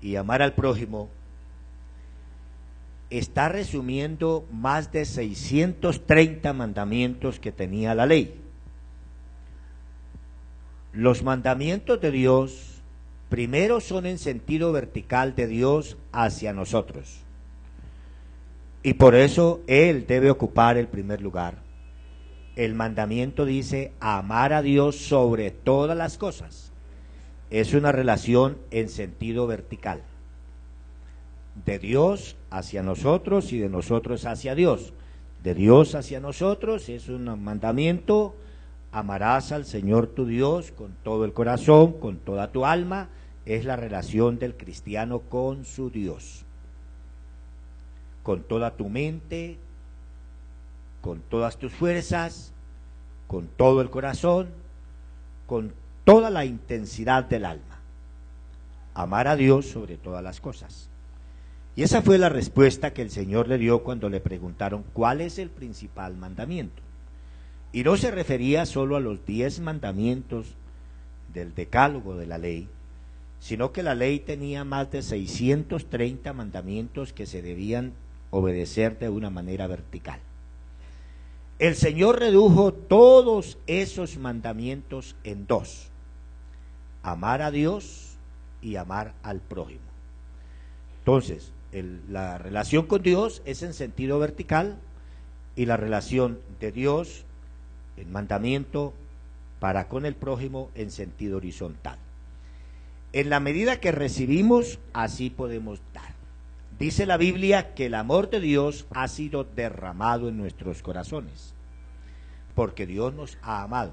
y amar al prójimo está resumiendo más de 630 mandamientos que tenía la ley. Los mandamientos de Dios primero son en sentido vertical de Dios hacia nosotros, y por eso Él debe ocupar el primer lugar. El mandamiento dice amar a Dios sobre todas las cosas. Es una relación en sentido vertical, de Dios hacia nosotros y de nosotros hacia Dios. De Dios hacia nosotros es un mandamiento: amarás al Señor tu Dios con todo el corazón, con toda tu alma. Es la relación del cristiano con su Dios, con toda tu mente, con todas tus fuerzas, con todo el corazón, con toda la intensidad del alma. Amar a Dios sobre todas las cosas. Y esa fue la respuesta que el Señor le dio cuando le preguntaron cuál es el principal mandamiento. Y no se refería solo a los 10 mandamientos del decálogo de la ley, sino que la ley tenía más de 630 mandamientos que se debían obedecer de una manera vertical. El Señor redujo todos esos mandamientos en 2: amar a Dios y amar al prójimo. Entonces, la relación con Dios es en sentido vertical, y la relación de Dios, el mandamiento para con el prójimo, en sentido horizontal. En la medida que recibimos, así podemos dar. Dice la Biblia que el amor de Dios ha sido derramado en nuestros corazones, porque Dios nos ha amado.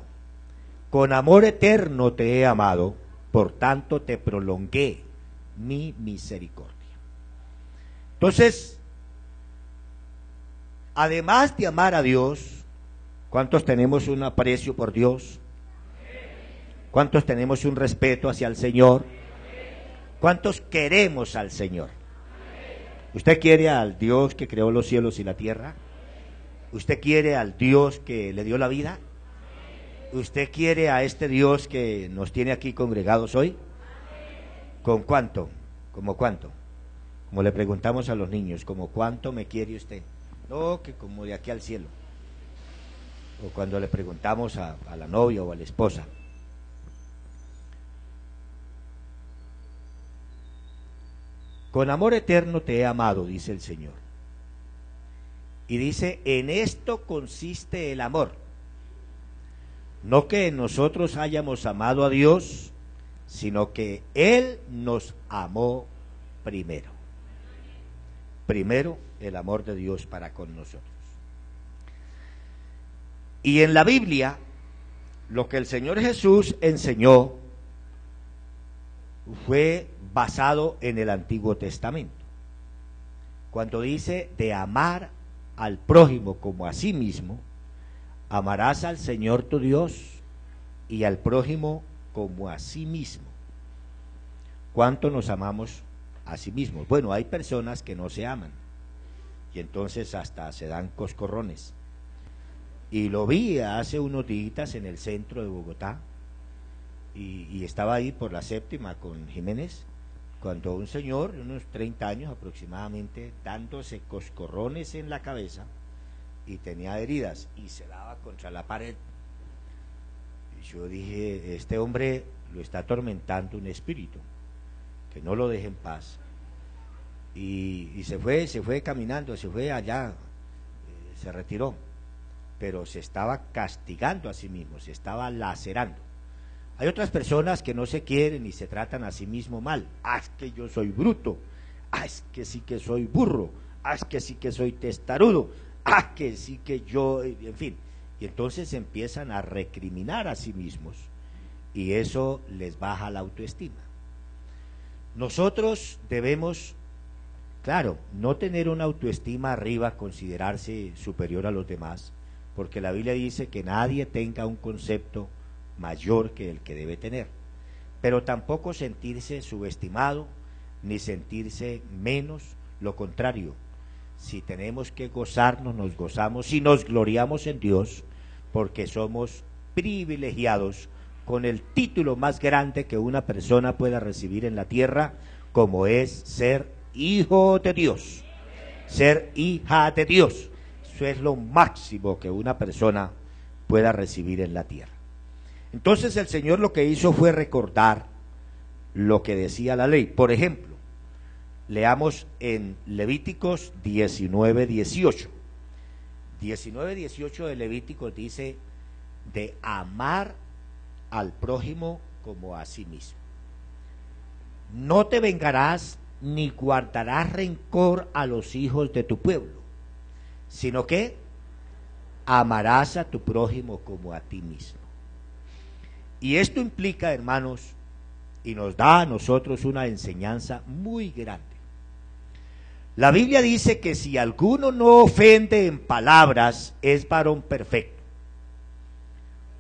Con amor eterno te he amado, por tanto te prolongué mi misericordia. Entonces, además de amar a Dios, ¿cuántos tenemos un aprecio por Dios? ¿Cuántos tenemos un respeto hacia el Señor? ¿Cuántos queremos al Señor? ¿Usted quiere al Dios que creó los cielos y la tierra? ¿Usted quiere al Dios que le dio la vida? ¿Usted quiere a este Dios que nos tiene aquí congregados hoy? ¿Con cuánto? ¿Cómo cuánto? Como le preguntamos a los niños, ¿cómo cuánto me quiere usted? No, que como de aquí al cielo. O cuando le preguntamos a la novia o a la esposa. Con amor eterno te he amado, dice el Señor. Y dice, en esto consiste el amor. No que nosotros hayamos amado a Dios, sino que Él nos amó primero. Primero, el amor de Dios para con nosotros. Y en la Biblia, lo que el Señor Jesús enseñó fue basado en el Antiguo Testamento. Cuando dice de amar al prójimo como a sí mismo, amarás al Señor tu Dios y al prójimo como a sí mismo. ¿Cuánto nos amamos a sí mismos? Bueno, hay personas que no se aman y entonces hasta se dan coscorrones. Y lo vi hace unos días en el centro de Bogotá y estaba ahí por la Séptima con Jiménez, cuando un señor de unos 30 años aproximadamente, dándose coscorrones en la cabeza y tenía heridas y se daba contra la pared. Y yo dije, este hombre lo está atormentando un espíritu, que no lo deje en paz. Y se fue caminando, se fue allá, se retiró, pero se estaba castigando a sí mismo, se estaba lacerando. Hay otras personas que no se quieren y se tratan a sí mismo mal. Ah, es que yo soy bruto. Ah, es que sí que soy burro. Ah, es que sí que soy testarudo. Ah, que sí que yo, en fin. Y entonces empiezan a recriminar a sí mismos y eso les baja la autoestima. Nosotros debemos, claro, no tener una autoestima arriba, considerarse superior a los demás, porque la Biblia dice que nadie tenga un concepto mayor que el que debe tener, pero tampoco sentirse subestimado ni sentirse menos, lo contrario. Si tenemos que gozarnos, nos gozamos y nos gloriamos en Dios, porque somos privilegiados con el título más grande que una persona pueda recibir en la tierra, como es ser hijo de Dios, ser hija de Dios. Eso es lo máximo que una persona pueda recibir en la tierra. Entonces el Señor lo que hizo fue recordar lo que decía la ley. Por ejemplo, leamos en Levíticos 19:18. 19:18 de Levíticos dice de amar al prójimo como a sí mismo. No te vengarás ni guardarás rencor a los hijos de tu pueblo, sino que amarás a tu prójimo como a ti mismo. Y esto implica, hermanos, y nos da a nosotros una enseñanza muy grande. La Biblia dice que si alguno no ofende en palabras, es varón perfecto.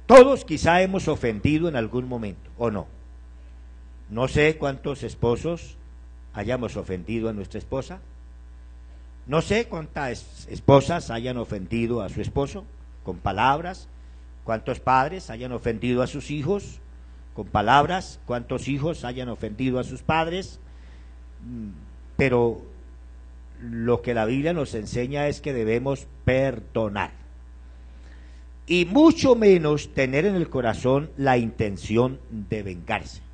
Todos quizá hemos ofendido en algún momento, ¿o no? No sé cuántos esposos hayamos ofendido a nuestra esposa. No sé cuántas esposas hayan ofendido a su esposo con palabras. Cuántos padres hayan ofendido a sus hijos con palabras. Cuántos hijos hayan ofendido a sus padres. Pero lo que la Biblia nos enseña es que debemos perdonar. Y mucho menos tener en el corazón la intención de vengarse.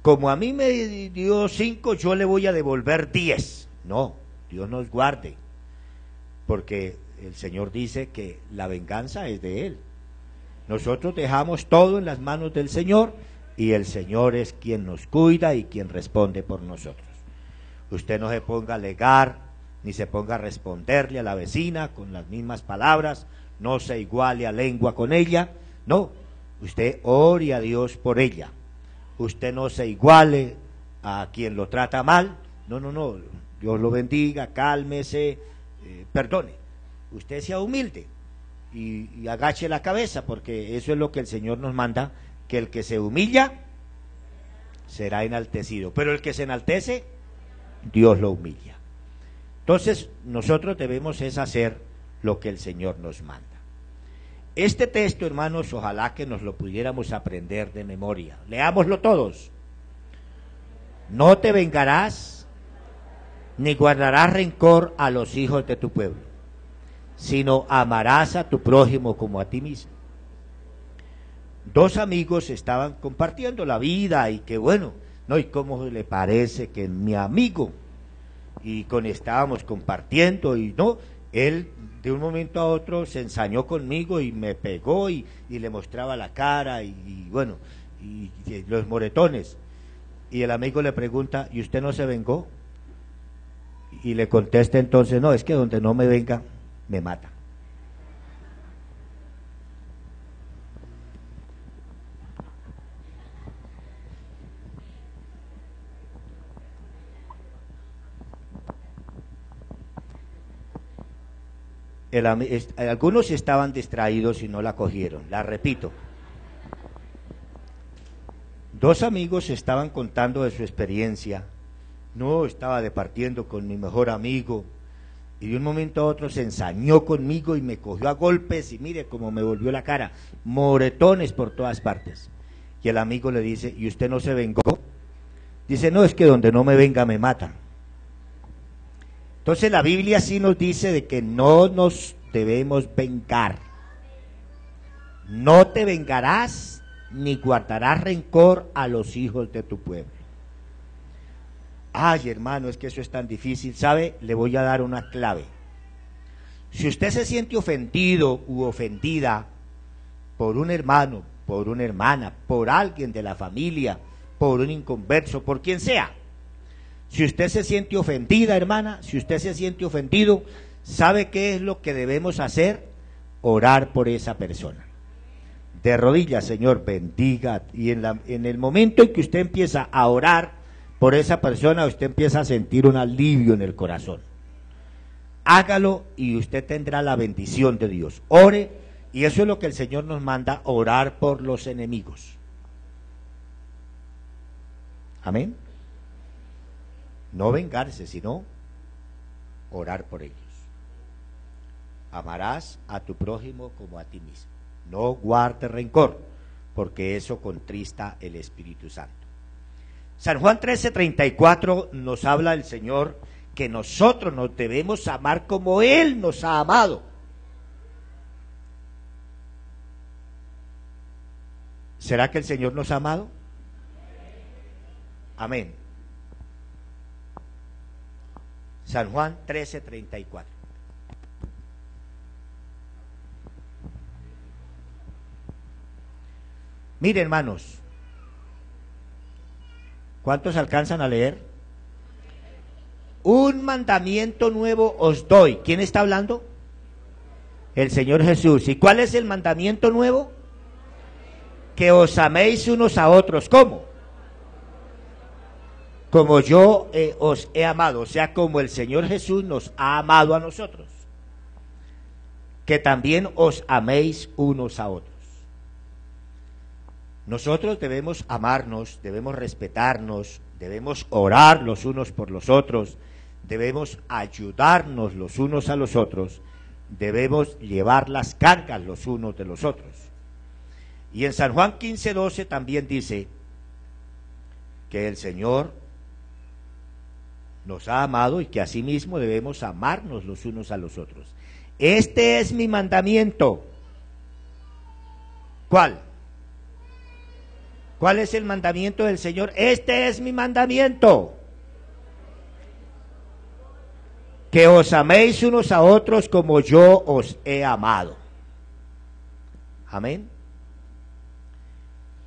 Como a mí me dio 5, yo le voy a devolver 10. No, Dios nos guarde. Porque el Señor dice que la venganza es de Él. Nosotros dejamos todo en las manos del Señor y el Señor es quien nos cuida y quien responde por nosotros. Usted no se ponga a alegar, ni se ponga a responderle a la vecina con las mismas palabras, no se iguale a lengua con ella, no, usted ore a Dios por ella, usted no se iguale a quien lo trata mal, no, Dios lo bendiga, cálmese, perdone, usted sea humilde y agache la cabeza, porque eso es lo que el Señor nos manda, que el que se humilla será enaltecido, pero el que se enaltece, Dios lo humilla. Entonces nosotros debemos es hacer lo que el Señor nos manda. Este texto, hermanos, ojalá que nos lo pudiéramos aprender de memoria. Leámoslo todos. No te vengarás ni guardarás rencor a los hijos de tu pueblo, sino amarás a tu prójimo como a ti mismo. Dos amigos estaban compartiendo la vida y que bueno, no, y cómo le parece que mi amigo, y estábamos compartiendo y no, él de un momento a otro se ensañó conmigo y me pegó y le mostraba la cara y bueno, y los moretones, y el amigo le pregunta, ¿y usted no se vengó? Y le contesta entonces, no, es que donde no me venga, me mata. Algunos estaban distraídos y no la cogieron, la repito. Dos amigos estaban contando de su experiencia. No, estaba departiendo con mi mejor amigo y de un momento a otro se ensañó conmigo y me cogió a golpes y mire cómo me volvió la cara, moretones por todas partes. Y el amigo le dice, ¿y usted no se vengó? Dice, no, es que donde no me venga me matan. Entonces la Biblia sí nos dice de que no nos debemos vengar. No te vengarás ni guardarás rencor a los hijos de tu pueblo. Ay, hermano, es que eso es tan difícil. ¿Sabe? Le voy a dar una clave. Si usted se siente ofendido u ofendida por un hermano, por una hermana, por alguien de la familia, por un inconverso, por quien sea, si usted se siente ofendida, hermana, si usted se siente ofendido, ¿sabe qué es lo que debemos hacer? Orar por esa persona. De rodillas, Señor, bendiga. Y en el momento en que usted empieza a orar por esa persona, usted empieza a sentir un alivio en el corazón. Hágalo y usted tendrá la bendición de Dios. Ore, y eso es lo que el Señor nos manda, orar por los enemigos. Amén. No vengarse, sino orar por ellos. Amarás a tu prójimo como a ti mismo. No guardes rencor, porque eso contrista el Espíritu Santo. San Juan 13:34 nos habla el Señor que nosotros nos debemos amar como Él nos ha amado. ¿Será que el Señor nos ha amado? Amén. San Juan 13:34. Miren, hermanos, ¿cuántos alcanzan a leer? Un mandamiento nuevo os doy. ¿Quién está hablando? El Señor Jesús. ¿Y cuál es el mandamiento nuevo? Que os améis unos a otros. ¿Cómo? Como yo os he amado, o sea, como el Señor Jesús nos ha amado a nosotros. Que también os améis unos a otros. Nosotros debemos amarnos, debemos respetarnos, debemos orar los unos por los otros, debemos ayudarnos los unos a los otros, debemos llevar las cargas los unos de los otros. Y en San Juan 15:12 también dice que el Señor nos ha amado y que asimismo debemos amarnos los unos a los otros. Este es mi mandamiento. ¿Cuál? ¿Cuál es el mandamiento del Señor? Este es mi mandamiento. Que os améis unos a otros como yo os he amado. Amén.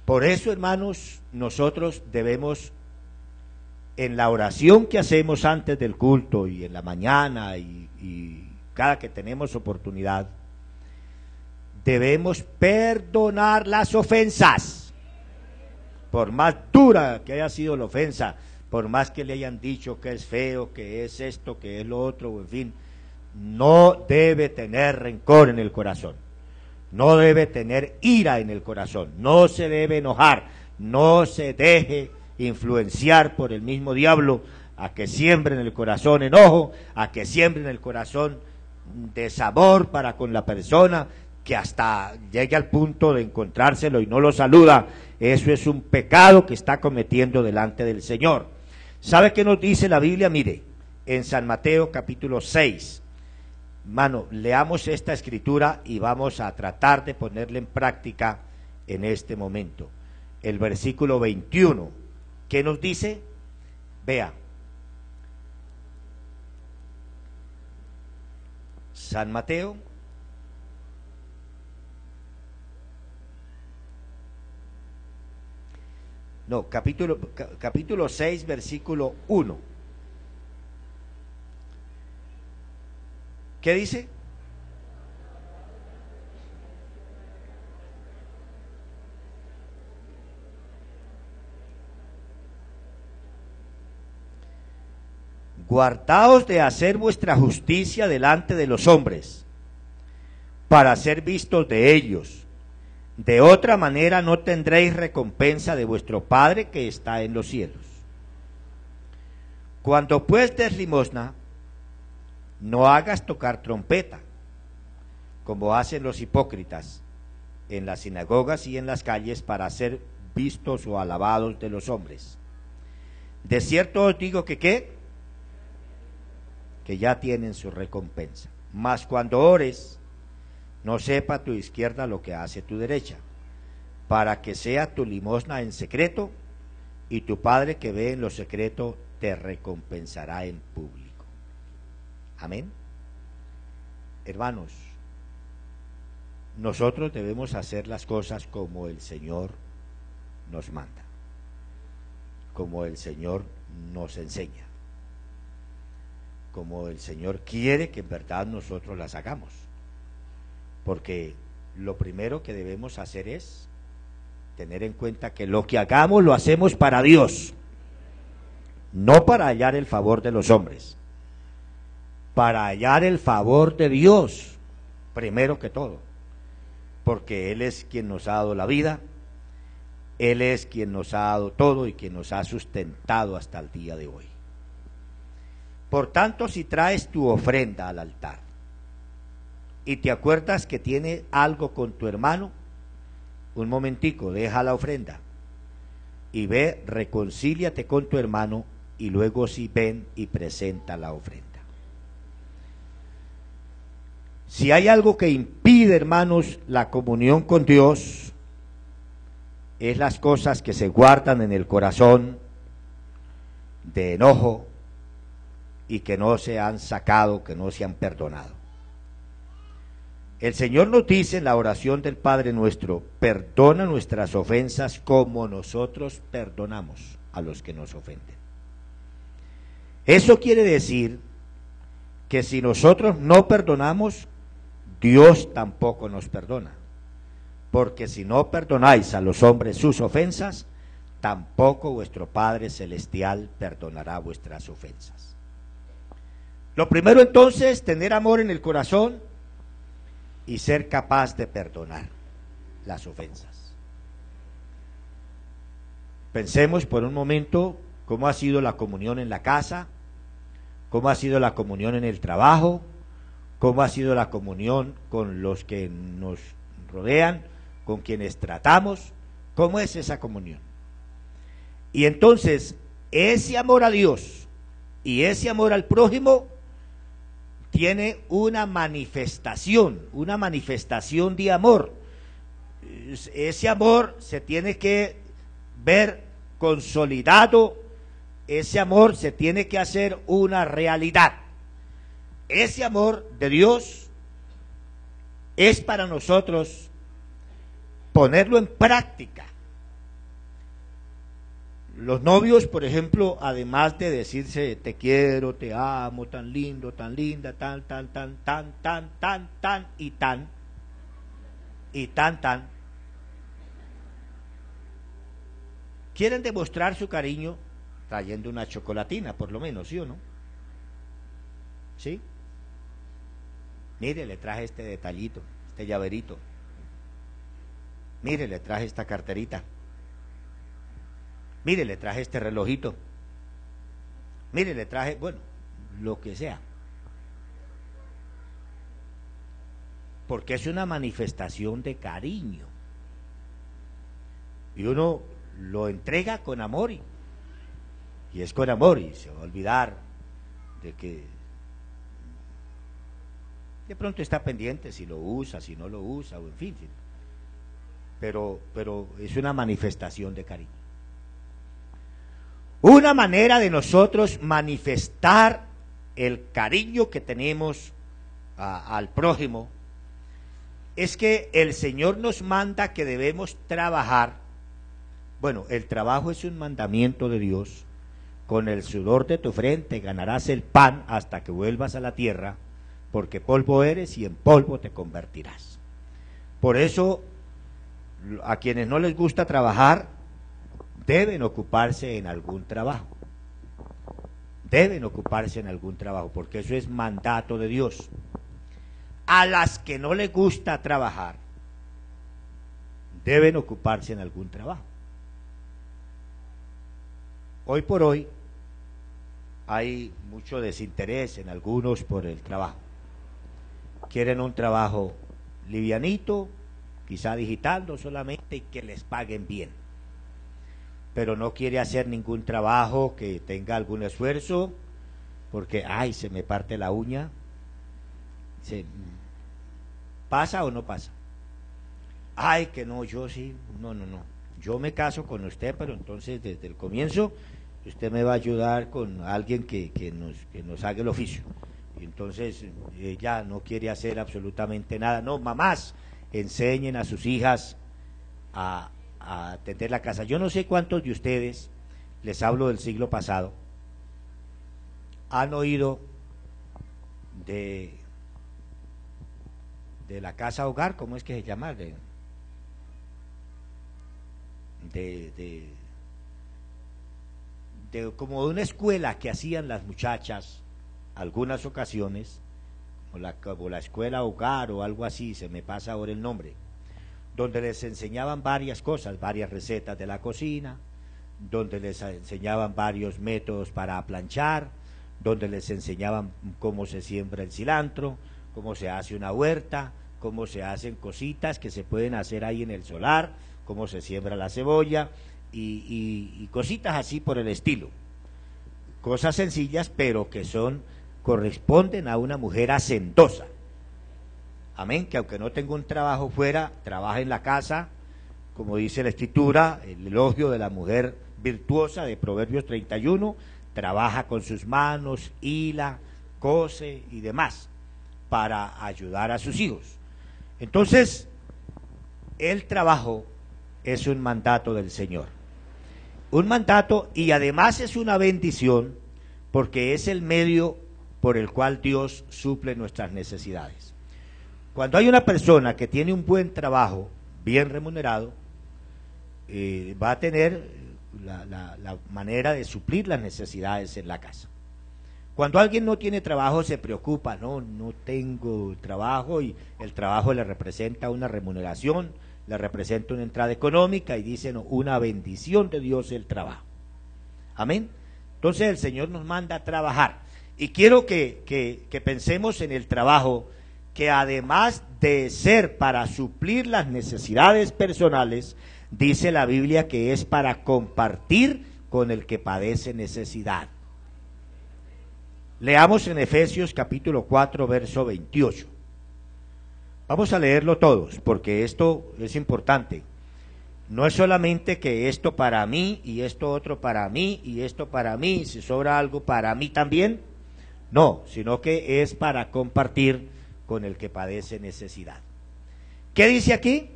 Por eso, hermanos, nosotros debemos, en la oración que hacemos antes del culto y en la mañana y cada que tenemos oportunidad, debemos perdonar las ofensas. Por más dura que haya sido la ofensa, por más que le hayan dicho que es feo, que es esto, que es lo otro, en fin, no debe tener rencor en el corazón, no debe tener ira en el corazón, no se debe enojar, no se deje influenciar por el mismo diablo a que siembre en el corazón enojo, a que siembre en el corazón desamor para con la persona, que hasta llegue al punto de encontrárselo y no lo saluda. Eso es un pecado que está cometiendo delante del Señor. ¿Sabe qué nos dice la Biblia? Mire, en San Mateo capítulo 6, hermano, leamos esta escritura y vamos a tratar de ponerla en práctica en este momento. El versículo 21, ¿qué nos dice? Vea, San Mateo capítulo 6, versículo 1. ¿Qué dice? Guardaos de hacer vuestra justicia delante de los hombres, para ser vistos de ellos. De otra manera no tendréis recompensa de vuestro Padre que está en los cielos. Cuando pues des limosna, no hagas tocar trompeta, como hacen los hipócritas en las sinagogas y en las calles, para ser vistos o alabados de los hombres. De cierto os digo que ¿qué? Que ya tienen su recompensa. Mas cuando ores, no sepa tu izquierda lo que hace tu derecha, para que sea tu limosna en secreto, y tu Padre que ve en lo secreto te recompensará en público. Amén. Hermanos, nosotros debemos hacer las cosas como el Señor nos manda, como el Señor nos enseña, como el Señor quiere que en verdad nosotros las hagamos. Porque lo primero que debemos hacer es tener en cuenta que lo que hagamos lo hacemos para Dios, no para hallar el favor de los hombres, para hallar el favor de Dios, primero que todo, porque Él es quien nos ha dado la vida, Él es quien nos ha dado todo y quien nos ha sustentado hasta el día de hoy. Por tanto, si traes tu ofrenda al altar y te acuerdas que tiene algo con tu hermano, un momentico, deja la ofrenda, y ve, reconcíliate con tu hermano, y luego sí ven y presenta la ofrenda. Si hay algo que impide, hermanos, la comunión con Dios, es las cosas que se guardan en el corazón de enojo y que no se han sacado, que no se han perdonado. El Señor nos dice en la oración del Padre Nuestro: perdona nuestras ofensas como nosotros perdonamos a los que nos ofenden. Eso quiere decir que si nosotros no perdonamos, Dios tampoco nos perdona. Porque si no perdonáis a los hombres sus ofensas, tampoco vuestro Padre Celestial perdonará vuestras ofensas. Lo primero entonces, tener amor en el corazón y ser capaz de perdonar las ofensas. Pensemos por un momento cómo ha sido la comunión en la casa, cómo ha sido la comunión en el trabajo, cómo ha sido la comunión con los que nos rodean, con quienes tratamos, cómo es esa comunión. Y entonces, ese amor a Dios y ese amor al prójimo tiene una manifestación de amor. Ese amor se tiene que ver consolidado, ese amor se tiene que hacer una realidad. Ese amor de Dios es para nosotros ponerlo en práctica. Los novios, por ejemplo, además de decirse te quiero, te amo, tan lindo, tan linda, tan, quieren demostrar su cariño trayendo una chocolatina, por lo menos, ¿sí o no? ¿Sí? Mire, le traje este detallito, este llaverito. Mire, le traje esta carterita. Mire, le traje este relojito. Mire, le traje, bueno, lo que sea. Porque es una manifestación de cariño. Y uno lo entrega con amor. Y es con amor. Y se va a olvidar de que de pronto está pendiente si lo usa, si no lo usa, o en fin. Pero es una manifestación de cariño. Una manera de nosotros manifestar el cariño que tenemos al prójimo es que el Señor nos manda que debemos trabajar. Bueno, el trabajo es un mandamiento de Dios. Con el sudor de tu frente ganarás el pan hasta que vuelvas a la tierra, porque polvo eres y en polvo te convertirás. Por eso, a quienes no les gusta trabajar, deben ocuparse en algún trabajo. Deben ocuparse en algún trabajo, porque eso es mandato de Dios. A las que no les gusta trabajar, deben ocuparse en algún trabajo. Hoy por hoy hay mucho desinterés en algunos por el trabajo. Quieren un trabajo livianito, quizá digital, no solamente, y que les paguen bien. Pero no quiere hacer ningún trabajo que tenga algún esfuerzo, porque, ay, se me parte la uña. ¿Pasa o no pasa? Ay, que no, yo sí, no, yo me caso con usted, pero entonces desde el comienzo usted me va a ayudar con alguien que nos haga el oficio. Y entonces ella no quiere hacer absolutamente nada. No, mamás, enseñen a sus hijas a atender la casa. Yo no sé cuántos de ustedes, les hablo del siglo pasado, han oído de la casa hogar, ¿cómo es que se llama? Como de una escuela que hacían las muchachas algunas ocasiones, como la escuela hogar o algo así, se me pasa ahora el nombre, donde les enseñaban varias cosas, varias recetas de la cocina, donde les enseñaban varios métodos para planchar, donde les enseñaban cómo se siembra el cilantro, cómo se hace una huerta, cómo se hacen cositas que se pueden hacer ahí en el solar, cómo se siembra la cebolla, y cositas así por el estilo. Cosas sencillas, pero que corresponden a una mujer hacendosa. Amén, que aunque no tenga un trabajo fuera, trabaja en la casa, como dice la Escritura, el elogio de la mujer virtuosa de Proverbios 31, trabaja con sus manos, hila, cose y demás, para ayudar a sus hijos. Entonces, el trabajo es un mandato del Señor. Un mandato, y además es una bendición, porque es el medio por el cual Dios suple nuestras necesidades. Cuando hay una persona que tiene un buen trabajo, bien remunerado, va a tener la manera de suplir las necesidades en la casa. Cuando alguien no tiene trabajo se preocupa, no tengo trabajo, y el trabajo le representa una remuneración, le representa una entrada económica, y dicen, no, una bendición de Dios el trabajo. Amén. Entonces el Señor nos manda a trabajar, y quiero que pensemos en el trabajo, que además de ser para suplir las necesidades personales, dice la Biblia que es para compartir con el que padece necesidad. Leamos en Efesios capítulo 4, verso 28. Vamos a leerlo todos, porque esto es importante. No es solamente que esto para mí, y esto otro para mí, y esto para mí, si sobra algo para mí también. No, sino que es para compartir con el que padece necesidad. ¿Qué dice aquí?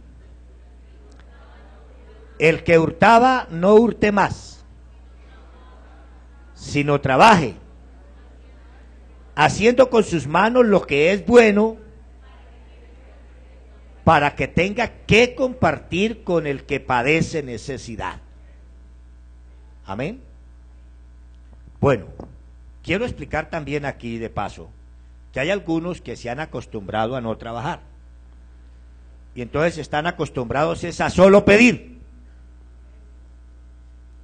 El que hurtaba, no hurte más, sino trabaje, haciendo con sus manos lo que es bueno, para que tenga que compartir con el que padece necesidad. Amén. Bueno, quiero explicar también aquí de paso que hay algunos que se han acostumbrado a no trabajar, y entonces están acostumbrados es a solo pedir.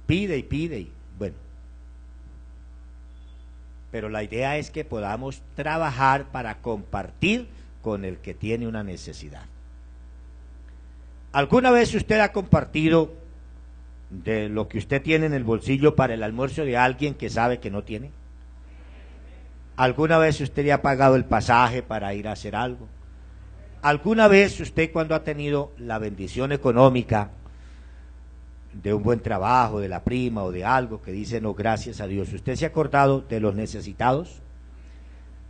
Pide y pide, y bueno. Pero la idea es que podamos trabajar para compartir con el que tiene una necesidad. ¿Alguna vez usted ha compartido de lo que usted tiene en el bolsillo para el almuerzo de alguien que sabe que no tiene? ¿Alguna vez usted le ha pagado el pasaje para ir a hacer algo? ¿Alguna vez usted, cuando ha tenido la bendición económica de un buen trabajo, de la prima o de algo, que dice, no, gracias a Dios, usted se ha acordado de los necesitados?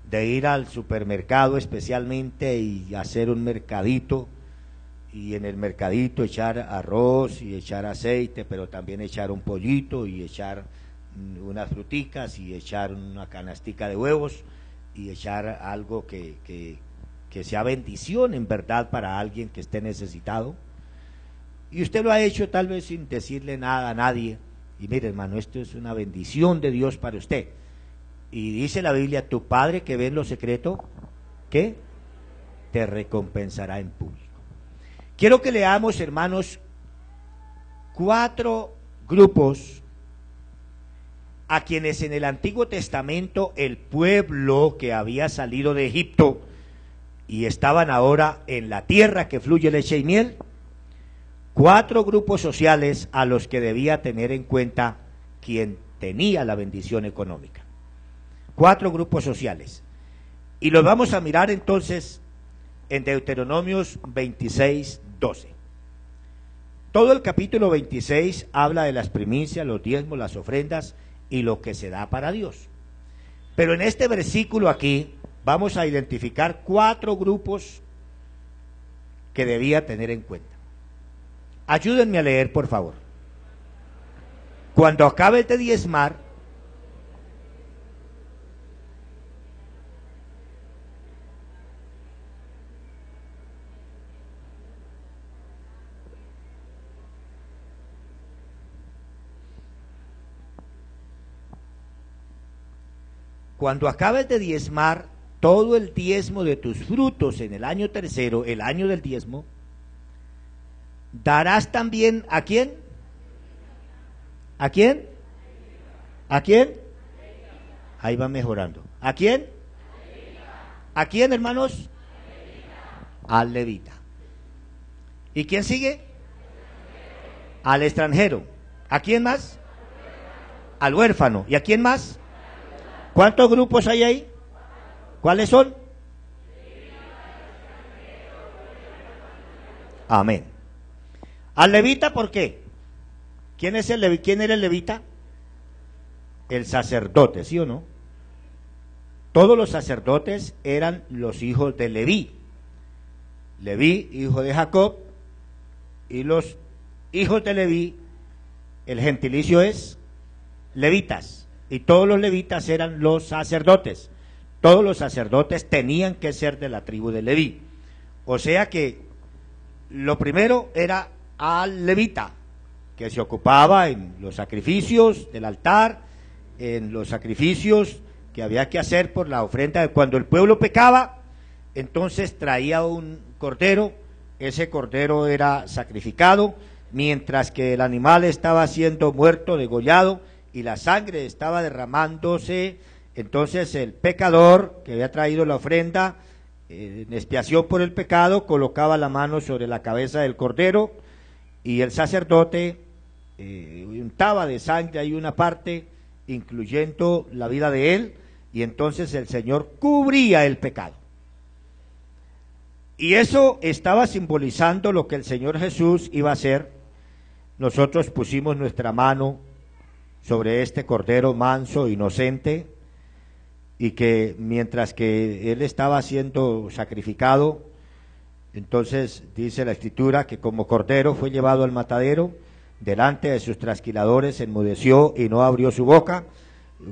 De ir al supermercado especialmente y hacer un mercadito, y en el mercadito echar arroz y echar aceite, pero también echar un pollito y echar unas fruticas y echar una canastica de huevos y echar algo que sea bendición en verdad para alguien que esté necesitado. Y usted lo ha hecho tal vez sin decirle nada a nadie, y mire, hermano, esto es una bendición de Dios para usted. Y dice la Biblia, tu Padre que ve en lo secreto, ¿qué? Te recompensará en público. Quiero que leamos, hermanos, 4 grupos a quienes en el Antiguo Testamento el pueblo que había salido de Egipto y estaban ahora en la tierra que fluye leche y miel, 4 grupos sociales a los que debía tener en cuenta quien tenía la bendición económica. 4 grupos sociales. Y los vamos a mirar entonces en Deuteronomios 26, 12. Todo el capítulo 26 habla de las primicias, los diezmos, las ofrendas y lo que se da para Dios. Pero en este versículo aquí vamos a identificar 4 grupos que debía tener en cuenta. Ayúdenme a leer, por favor. Cuando acabes de diezmar, todo el diezmo de tus frutos en el año tercero, el año del diezmo, darás también ¿a quién? ¿A quién? ¿A quién? Ahí va mejorando. ¿A quién? ¿A quién, hermanos? Al levita. ¿Y quién sigue? Al extranjero. ¿A quién más? Al huérfano. ¿Y a quién más? ¿Cuántos grupos hay ahí? ¿Cuáles son? Amén. Al levita, ¿por qué? ¿Quién era el levita? El sacerdote, ¿sí o no? Todos los sacerdotes eran los hijos de Leví. Leví, hijo de Jacob, y los hijos de Leví, el gentilicio es levitas, y todos los levitas eran los sacerdotes. Todos los sacerdotes tenían que ser de la tribu de Leví. O sea que lo primero era al levita, que se ocupaba en los sacrificios del altar, en los sacrificios que había que hacer por la ofrenda. Cuando el pueblo pecaba, entonces traía un cordero, ese cordero era sacrificado, mientras que el animal estaba siendo muerto, degollado, y la sangre estaba derramándose. Entonces el pecador que había traído la ofrenda en expiación por el pecado colocaba la mano sobre la cabeza del cordero, y el sacerdote untaba de sangre ahí una parte, incluyendo la vida de él, y entonces el Señor cubría el pecado. Y eso estaba simbolizando lo que el Señor Jesús iba a hacer. Nosotros pusimos nuestra mano sobre este cordero manso, inocente, y que mientras que él estaba siendo sacrificado, entonces dice la Escritura que como cordero fue llevado al matadero, delante de sus trasquiladores enmudeció y no abrió su boca.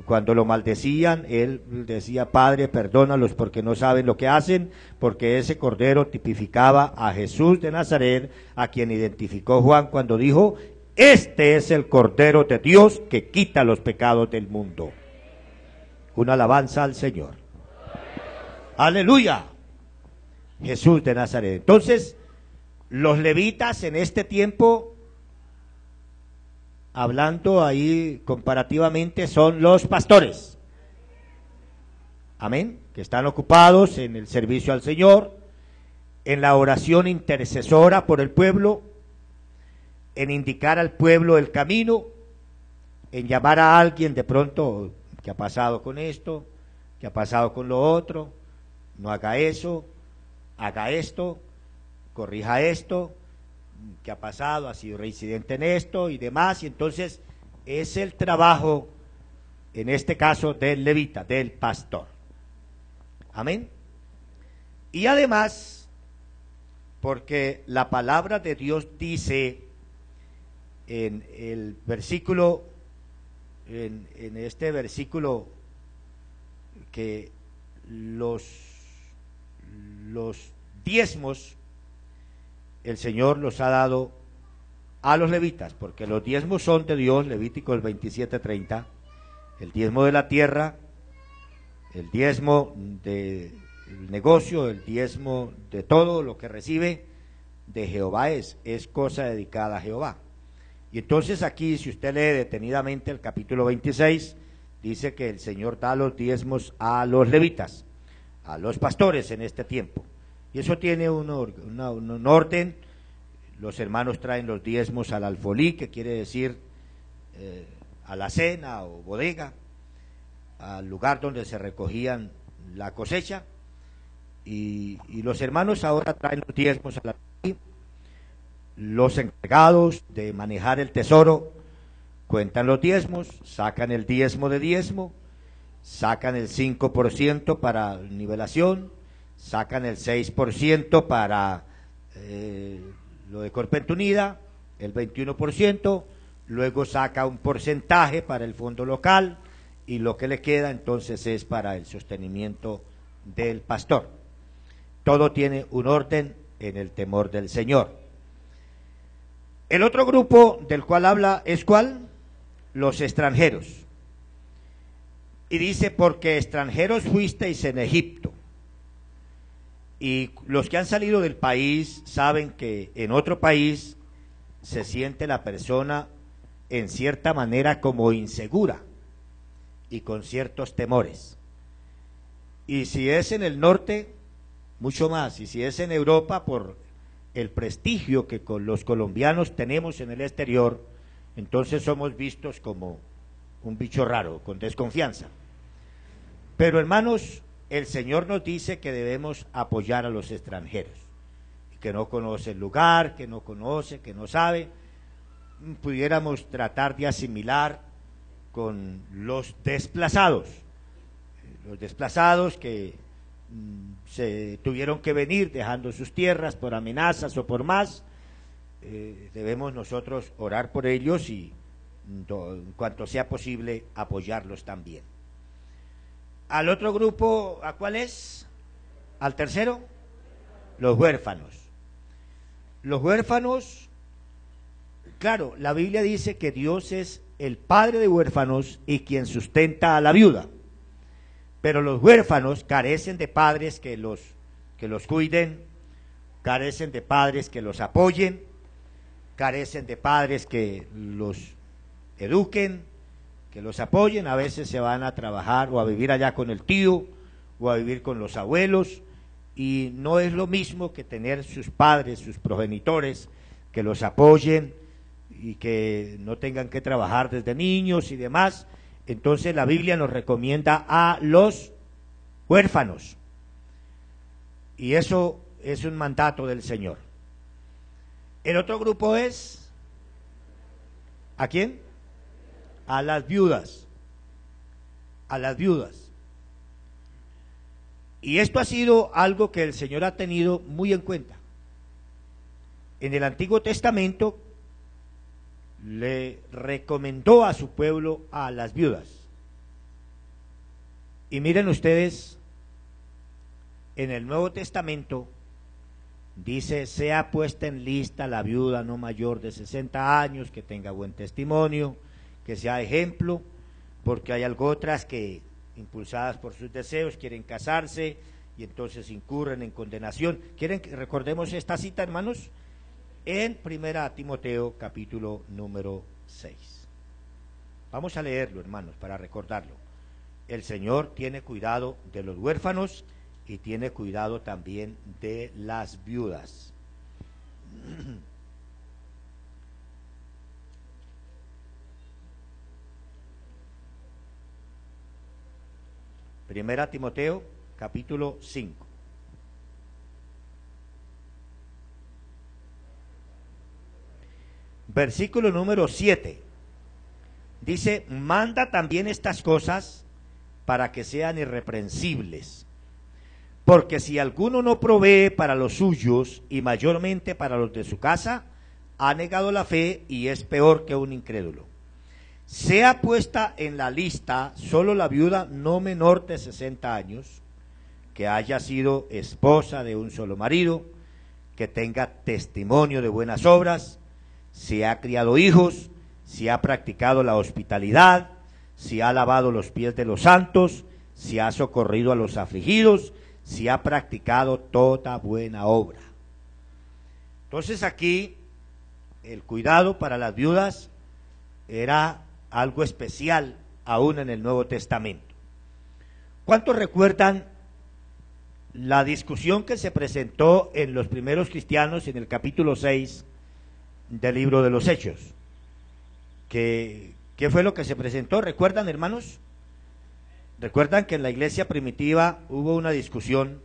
Cuando lo maldecían, él decía: Padre, perdónalos porque no saben lo que hacen, porque ese cordero tipificaba a Jesús de Nazaret, a quien identificó Juan cuando dijo: este es el Cordero de Dios que quita los pecados del mundo. Una alabanza al Señor. Aleluya. Jesús de Nazaret. Entonces, los levitas en este tiempo, hablando ahí comparativamente, son los pastores. Amén. Que están ocupados en el servicio al Señor, en la oración intercesora por el pueblo, en indicar al pueblo el camino, en llamar a alguien de pronto: ¿qué ha pasado con esto? ¿Qué ha pasado con lo otro? No haga eso, haga esto, corrija esto. ¿Qué ha pasado? Ha sido reincidente en esto y demás. Y entonces es el trabajo, en este caso, del levita, del pastor. Amén. Y además, porque la palabra de Dios dice en el versículo, en este versículo, que los diezmos el Señor los ha dado a los levitas, porque los diezmos son de Dios. Levíticos 27:30, el diezmo de la tierra, el diezmo del negocio, el diezmo de todo lo que recibe de Jehová es cosa dedicada a Jehová. Y entonces aquí, si usted lee detenidamente el capítulo 26, dice que el Señor da los diezmos a los levitas, a los pastores en este tiempo. Y eso tiene un orden. Los hermanos traen los diezmos al alfolí, que quiere decir a la cena o bodega, al lugar donde se recogían la cosecha. Y los hermanos ahora traen los diezmos al alfolí. Los encargados de manejar el tesoro cuentan los diezmos, sacan el diezmo de diezmo, sacan el 5% para nivelación, sacan el 6% para lo de Corpenta Unida, el 21%, luego saca un porcentaje para el fondo local, y lo que le queda entonces es para el sostenimiento del pastor. Todo tiene un orden en el temor del Señor. El otro grupo del cual habla es ¿cuál? Los extranjeros. Y dice: porque extranjeros fuisteis en Egipto. Y los que han salido del país saben que en otro país se siente la persona en cierta manera como insegura y con ciertos temores. Y si es en el norte, mucho más. Y si es en Europa, por el prestigio que con los colombianos tenemos en el exterior, entonces somos vistos como un bicho raro, con desconfianza. Pero hermanos, el Señor nos dice que debemos apoyar a los extranjeros, que no conoce el lugar, que no conoce, que no sabe. Pudiéramos tratar de asimilar con los desplazados que se tuvieron que venir dejando sus tierras por amenazas o por más. Debemos nosotros orar por ellos y en cuanto sea posible apoyarlos también. Al otro grupo, ¿a cuál es? Al tercero, los huérfanos. Los huérfanos, claro, la Biblia dice que Dios es el padre de huérfanos y quien sustenta a la viuda. Pero los huérfanos carecen de padres que los cuiden, carecen de padres que los apoyen, carecen de padres que los eduquen, que los apoyen. A veces se van a trabajar o a vivir allá con el tío o a vivir con los abuelos, y no es lo mismo que tener sus padres, sus progenitores, que los apoyen y que no tengan que trabajar desde niños y demás. Entonces la Biblia nos recomienda a los huérfanos, y eso es un mandato del Señor. El otro grupo es, ¿a quién? A las viudas, a las viudas. Y esto ha sido algo que el Señor ha tenido muy en cuenta. En el Antiguo Testamento le recomendó a su pueblo a las viudas. Y miren ustedes, en el Nuevo Testamento dice: sea puesta en lista la viuda no mayor de 60 años, que tenga buen testimonio, que sea ejemplo, porque hay algo otras que, impulsadas por sus deseos, quieren casarse y entonces incurren en condenación. ¿Quieren que recordemos esta cita, hermanos? En 1 Timoteo capítulo número 6. Vamos a leerlo, hermanos, para recordarlo. El Señor tiene cuidado de los huérfanos y tiene cuidado también de las viudas. Primera Timoteo capítulo 5. Versículo número 7. Dice: manda también estas cosas para que sean irreprensibles. Porque si alguno no provee para los suyos, y mayormente para los de su casa, ha negado la fe y es peor que un incrédulo. Sea puesta en la lista solo la viuda no menor de 60 años, que haya sido esposa de un solo marido, que tenga testimonio de buenas obras, si ha criado hijos, si ha practicado la hospitalidad, si ha lavado los pies de los santos, si ha socorrido a los afligidos, si ha practicado toda buena obra. Entonces aquí el cuidado para las viudas era algo especial aún en el Nuevo Testamento. ¿Cuántos recuerdan la discusión que se presentó en los primeros cristianos en el capítulo 6 del libro de los Hechos? ¿Qué fue lo que se presentó? ¿Recuerdan, hermanos? ¿Recuerdan que en la iglesia primitiva hubo una discusión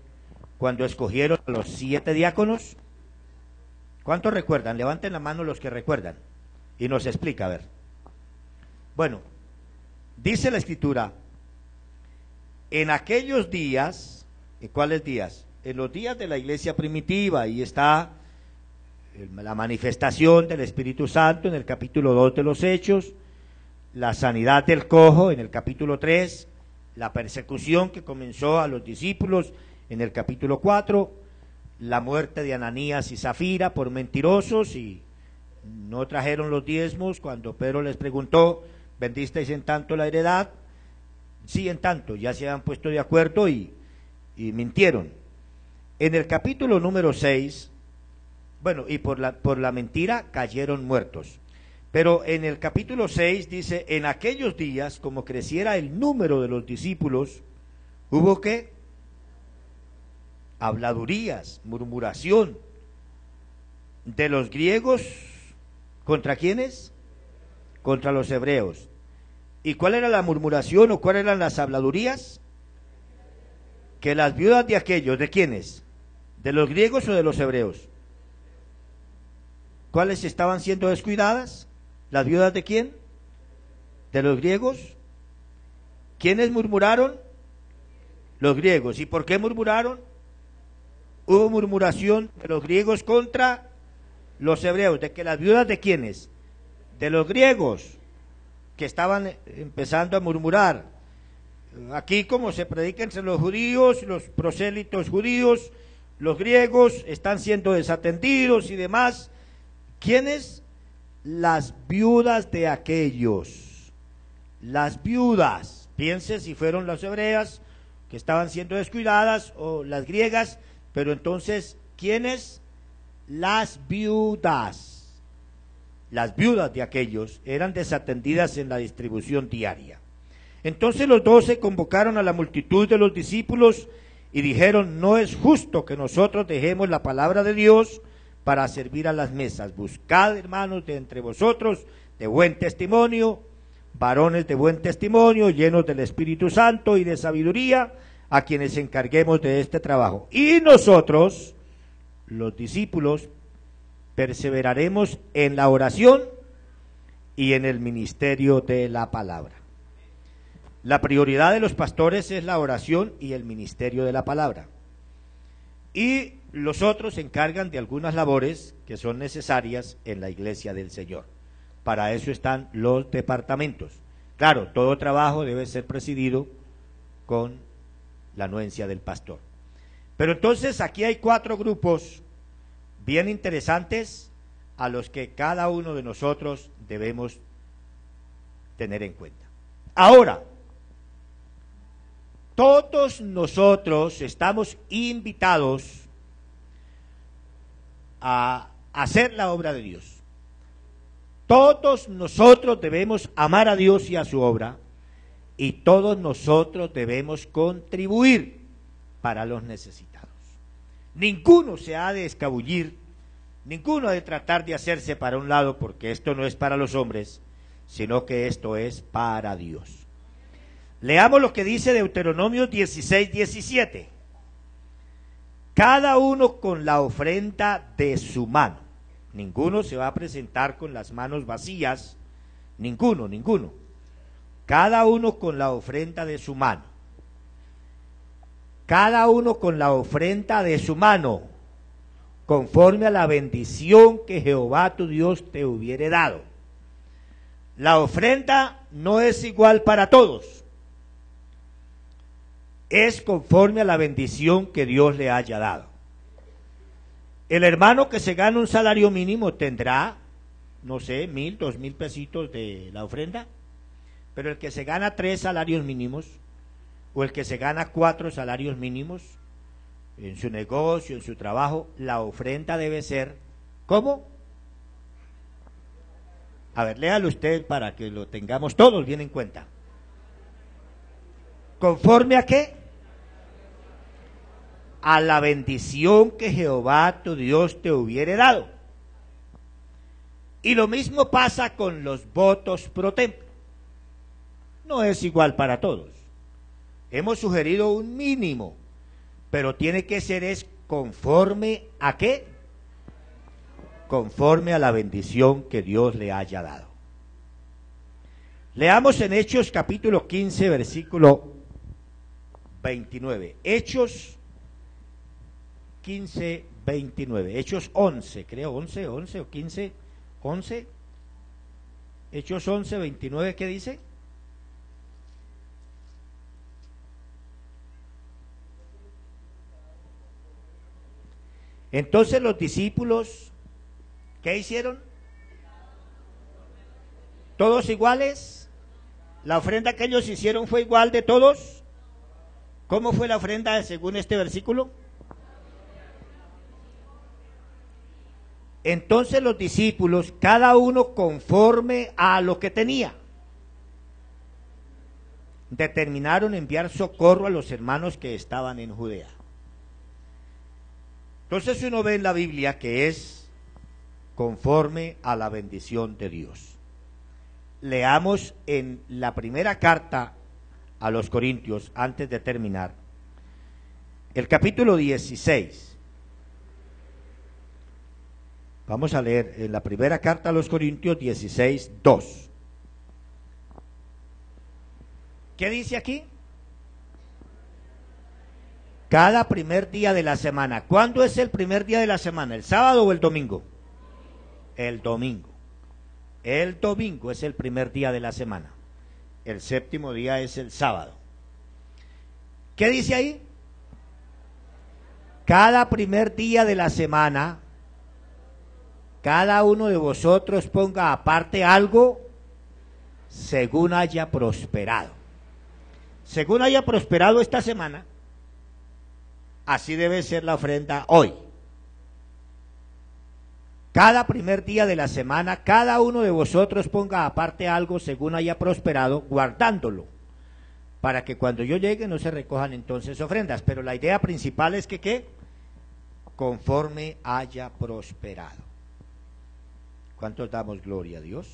cuando escogieron a los 7 diáconos? ¿Cuántos recuerdan? Levanten la mano los que recuerdan y nos explica, a ver. Bueno, dice la Escritura: en aquellos días, ¿en cuáles días? En los días de la iglesia primitiva, ahí está la manifestación del Espíritu Santo en el capítulo 2 de los Hechos, la sanidad del cojo en el capítulo 3, la persecución que comenzó a los discípulos en el capítulo 4, la muerte de Ananías y Zafira por mentirosos y no trajeron los diezmos cuando Pedro les preguntó: ¿vendisteis en tanto la heredad? Sí, en tanto. Ya se habían puesto de acuerdo y mintieron. En el capítulo número 6, bueno, y por la mentira cayeron muertos. Pero en el capítulo 6 dice: en aquellos días, como creciera el número de los discípulos, hubo ¿qué? Habladurías, murmuración de los griegos. ¿Contra quiénes? contra los hebreos. ¿Y cuál era la murmuración o cuáles eran las habladurías? Que las viudas de aquellos, ¿de quiénes? ¿De los griegos o de los hebreos? ¿Cuáles estaban siendo descuidadas? ¿Las viudas de quién? ¿De los griegos? ¿Quiénes murmuraron? Los griegos. ¿Y por qué murmuraron? Hubo murmuración de los griegos contra los hebreos. ¿De que las viudas de quiénes? De los griegos, que estaban empezando a murmurar. Aquí, como se predica entre los judíos, los prosélitos judíos, los griegos están siendo desatendidos y demás. ¿Quiénes? Las viudas de aquellos. Las viudas. Piense si fueron las hebreas que estaban siendo descuidadas o las griegas, pero entonces, ¿quiénes? Las viudas. Las viudas de aquellos eran desatendidas en la distribución diaria. Entonces los 12 convocaron a la multitud de los discípulos y dijeron: no es justo que nosotros dejemos la palabra de Dios para servir a las mesas. Buscad, hermanos, de entre vosotros de buen testimonio, varones de buen testimonio, llenos del Espíritu Santo y de sabiduría, a quienes encarguemos de este trabajo. Y nosotros, los discípulos, perseveraremos en la oración y en el ministerio de la palabra. La prioridad de los pastores es la oración y el ministerio de la palabra. Y los otros se encargan de algunas labores que son necesarias en la iglesia del Señor. Para eso están los departamentos. Claro, todo trabajo debe ser presidido con la anuencia del pastor. Pero entonces aquí hay 4 grupos bien interesantes a los que cada uno de nosotros debemos tener en cuenta. Ahora, todos nosotros estamos invitados a hacer la obra de Dios. Todos nosotros debemos amar a Dios y a su obra, y todos nosotros debemos contribuir para los necesitados. Ninguno se ha de escabullir, ninguno ha de tratar de hacerse para un lado, porque esto no es para los hombres, sino que esto es para Dios. Leamos lo que dice Deuteronomio 16:17. Cada uno con la ofrenda de su mano. Ninguno se va a presentar con las manos vacías, ninguno. Cada uno con la ofrenda de su mano. Cada uno con la ofrenda de su mano, conforme a la bendición que Jehová tu Dios te hubiere dado. La ofrenda no es igual para todos. Es conforme a la bendición que Dios le haya dado. El hermano que se gana un salario mínimo tendrá, no sé, 1,000, 2,000 pesitos de la ofrenda, pero el que se gana 3 salarios mínimos, o el que se gana 4 salarios mínimos, en su negocio, en su trabajo, la ofrenda debe ser, ¿cómo? A ver, léalo usted para que lo tengamos todos bien en cuenta. ¿Conforme a qué? A la bendición que Jehová tu Dios te hubiere dado. Y lo mismo pasa con los votos pro tempore. No es igual para todos. Hemos sugerido un mínimo, pero tiene que ser conforme a qué? Conforme a la bendición que Dios le haya dado. Leamos en Hechos capítulo 15, versículo 29. Hechos 15, 29. Hechos 11, creo, 11 o 15, 11. Hechos 11, 29, ¿qué dice? Entonces los discípulos, ¿qué hicieron? ¿Todos iguales? ¿La ofrenda que ellos hicieron fue igual de todos? ¿Cómo fue la ofrenda según este versículo? Entonces los discípulos, cada uno conforme a lo que tenía, determinaron enviar socorro a los hermanos que estaban en Judea. Entonces uno ve en la Biblia que es conforme a la bendición de Dios. leamos en la primera carta a los Corintios, antes de terminar, el capítulo 16. Vamos a leer en la primera carta a los Corintios 16, 2. ¿Qué dice aquí? Cada primer día de la semana. ¿Cuándo es el primer día de la semana? ¿El sábado o el domingo? El domingo. El domingo es el primer día de la semana. El séptimo día es el sábado. ¿Qué dice ahí? Cada primer día de la semana, cada uno de vosotros ponga aparte algo según haya prosperado. Según haya prosperado esta semana, así debe ser la ofrenda hoy. Cada primer día de la semana, cada uno de vosotros ponga aparte algo según haya prosperado, guardándolo, para que cuando yo llegue no se recojan entonces ofrendas. Pero la idea principal es que, ¿qué? Conforme haya prosperado. ¿Cuántos damos gloria a Dios?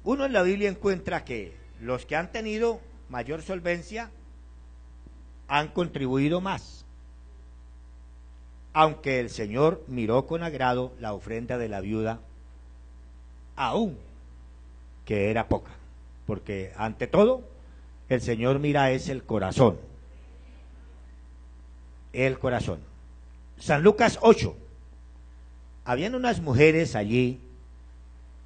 Uno en la Biblia encuentra que los que han tenido mayor solvencia han contribuido más, aunque el Señor miró con agrado la ofrenda de la viuda, aún que era poca, porque ante todo el Señor mira es el corazón. El corazón. San Lucas 8. Habían unas mujeres allí,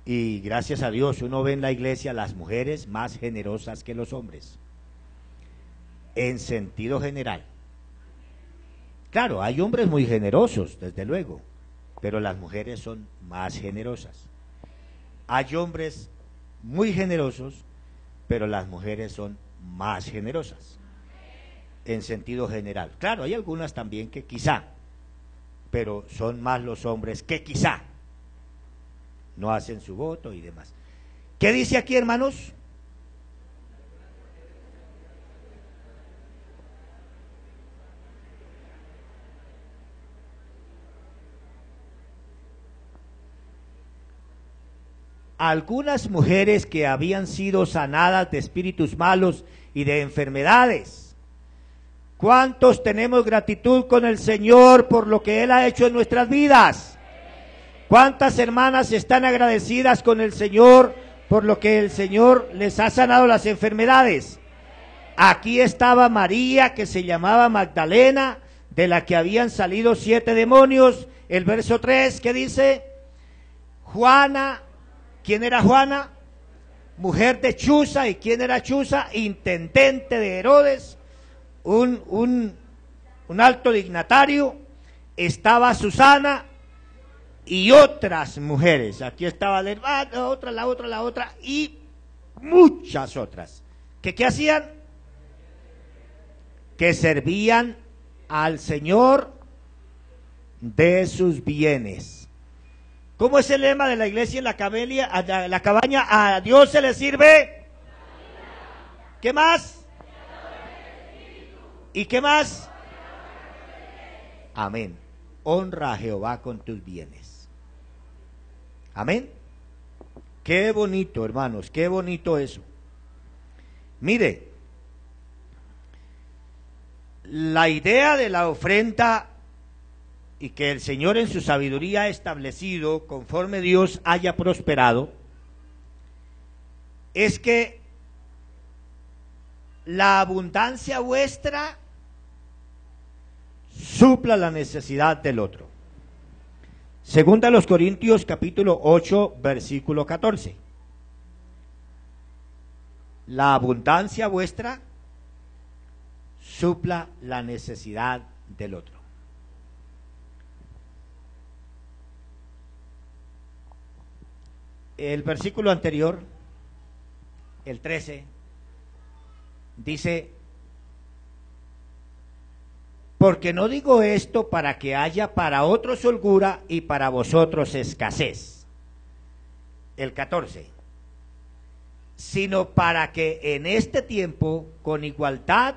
y gracias a Dios uno ve en la iglesia las mujeres más generosas que los hombres, en sentido general. Claro, hay hombres muy generosos, desde luego, pero las mujeres son más generosas. Hay hombres muy generosos, pero las mujeres son más generosas, en sentido general. Claro, hay algunas también que quizá, pero son más los hombres que quizá no hacen su voto y demás. ¿Qué dice aquí, hermanos? Algunas mujeres que habían sido sanadas de espíritus malos y de enfermedades. ¿Cuántos tenemos gratitud con el Señor por lo que Él ha hecho en nuestras vidas? ¿Cuántas hermanas están agradecidas con el Señor por lo que el Señor les ha sanado las enfermedades? Aquí estaba María, que se llamaba Magdalena, de la que habían salido 7 demonios. El verso 3, ¿qué dice? Juana. ¿Quién era Juana? Mujer de Chuza. ¿Y quién era Chuza? Intendente de Herodes, un alto dignatario. Estaba Susana y otras mujeres. Aquí estaba la otra, la otra y muchas otras. ¿Qué hacían? Que servían al Señor de sus bienes. ¿Cómo es el lema de la iglesia en la cabaña? A Dios se le sirve. ¿Qué más? ¿Y qué más? Amén. Honra a Jehová con tus bienes. Amén. Qué bonito, hermanos, qué bonito eso. Mire, la idea de la ofrenda y que el Señor en su sabiduría ha establecido conforme Dios haya prosperado, es que la abundancia vuestra supla la necesidad del otro. Segunda a los Corintios capítulo 8 versículo 14. La abundancia vuestra supla la necesidad del otro. El versículo anterior, el 13, dice: porque no digo esto para que haya para otros holgura y para vosotros escasez. El 14, sino para que en este tiempo, con igualdad,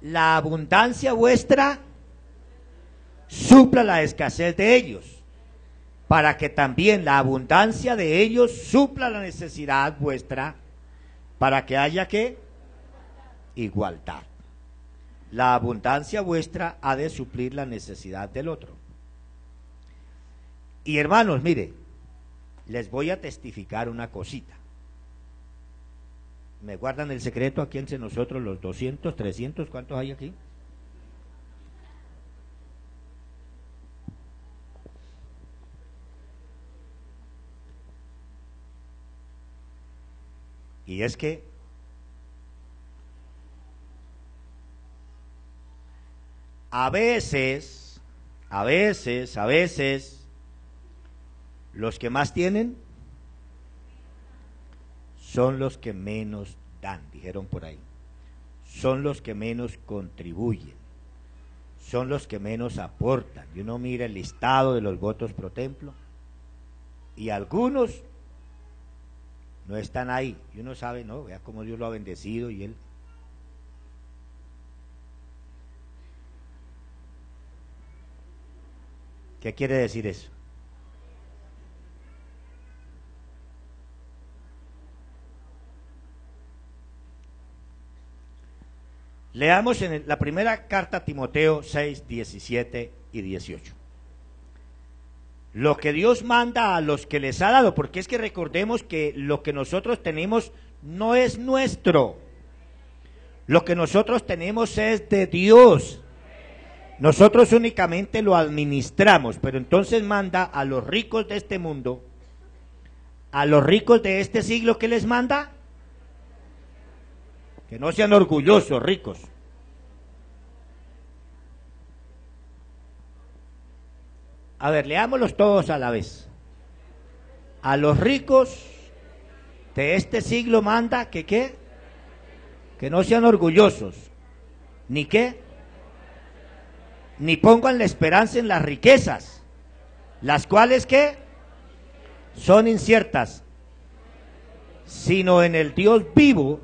la abundancia vuestra supla la escasez de ellos. para que también la abundancia de ellos supla la necesidad vuestra, para que haya ¿qué? Igualdad. La abundancia vuestra ha de suplir la necesidad del otro. Y hermanos, mire, les voy a testificar una cosita. ¿Me guardan el secreto aquí entre nosotros los 200, 300? ¿Cuántos hay aquí? Y es que a veces, los que más tienen son los que menos dan, dijeron por ahí. Son los que menos contribuyen, son los que menos aportan. Y uno mira el listado de los votos pro templo y algunos no están ahí. Y uno sabe, no, vea cómo Dios lo ha bendecido y él. ¿Qué quiere decir eso? Leamos en la primera carta a Timoteo 6, 17 y 18. Lo que Dios manda a los que les ha dado, porque es que recordemos que lo que nosotros tenemos no es nuestro. Lo que nosotros tenemos es de Dios. Nosotros únicamente lo administramos, pero entonces manda a los ricos de este mundo, a los ricos de este siglo, ¿qué les manda? Que no sean orgullosos, ricos. A ver, leámoslos todos a la vez. A los ricos de este siglo manda que ¿qué? Que no sean orgullosos. ¿Ni qué? Ni pongan la esperanza en las riquezas, las cuales ¿qué? Son inciertas, sino en el Dios vivo,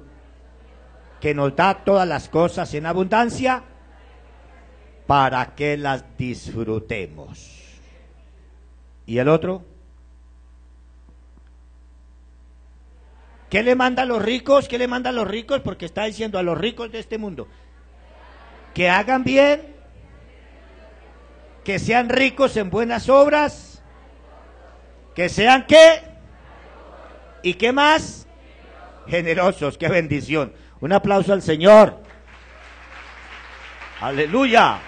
que nos da todas las cosas en abundancia, para que las disfrutemos. ¿Y el otro? ¿Qué le manda a los ricos? ¿Qué le manda a los ricos? Porque está diciendo a los ricos de este mundo que hagan bien, que sean ricos en buenas obras, que sean ¿qué? ¿Y qué más? Generosos. ¡Qué bendición! Un aplauso al Señor. ¡Aleluya!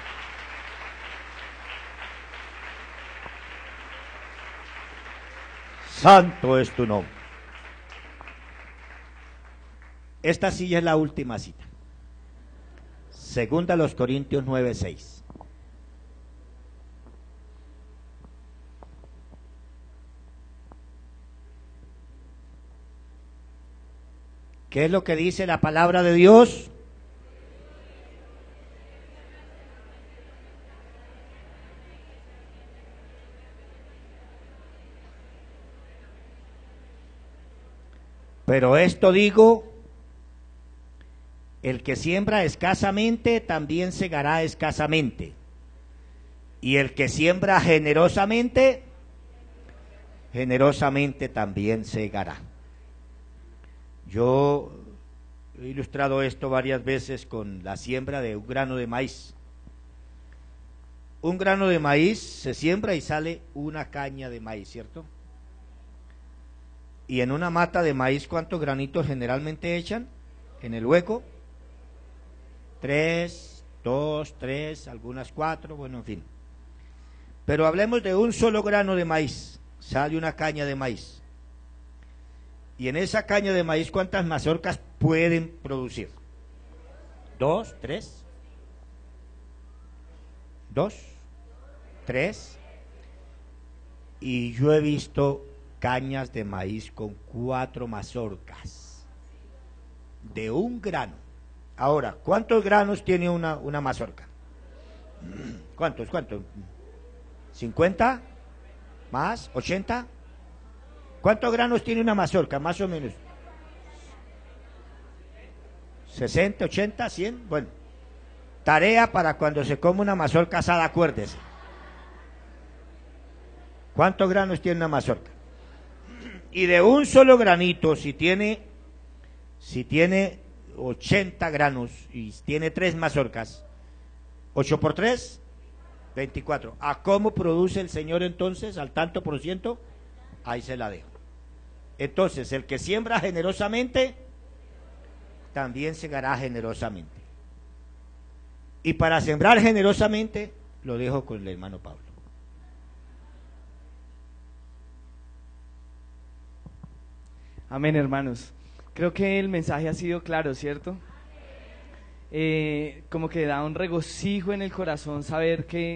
Santo es tu nombre. Esta sí es la última cita. Segunda a los Corintios 9:6. ¿Qué es lo que dice la palabra de Dios? Pero esto digo, el que siembra escasamente también segará escasamente, y el que siembra generosamente, generosamente también segará. Yo he ilustrado esto varias veces con la siembra de un grano de maíz. Un grano de maíz se siembra y sale una caña de maíz, ¿cierto? Y en una mata de maíz, ¿cuántos granitos generalmente echan en el hueco? 3, 2, 3, algunas 4, bueno, en fin. Pero hablemos de un solo grano de maíz, sale una caña de maíz. Y en esa caña de maíz, ¿cuántas mazorcas pueden producir? 2, 3, 2, 3. Y yo he visto cañas de maíz con 4 mazorcas de un grano. Ahora, ¿cuántos granos tiene una mazorca? ¿Cuántos? ¿50? ¿Más? ¿80? ¿Cuántos granos tiene una mazorca? Más o menos. ¿60, 80, 100? Bueno, tarea para cuando se come una mazorca asada, acuérdese. ¿Cuántos granos tiene una mazorca? Y de un solo granito, si tiene 80 granos y tiene 3 mazorcas, 8 por 3, 24. ¿A cómo produce el Señor entonces al tanto por ciento? Ahí se la dejo. Entonces, el que siembra generosamente, también segará generosamente. Y para sembrar generosamente, lo dejo con el hermano Pablo. Amén, hermanos. Creo que el mensaje ha sido claro, ¿cierto? Como que da un regocijo en el corazón saber que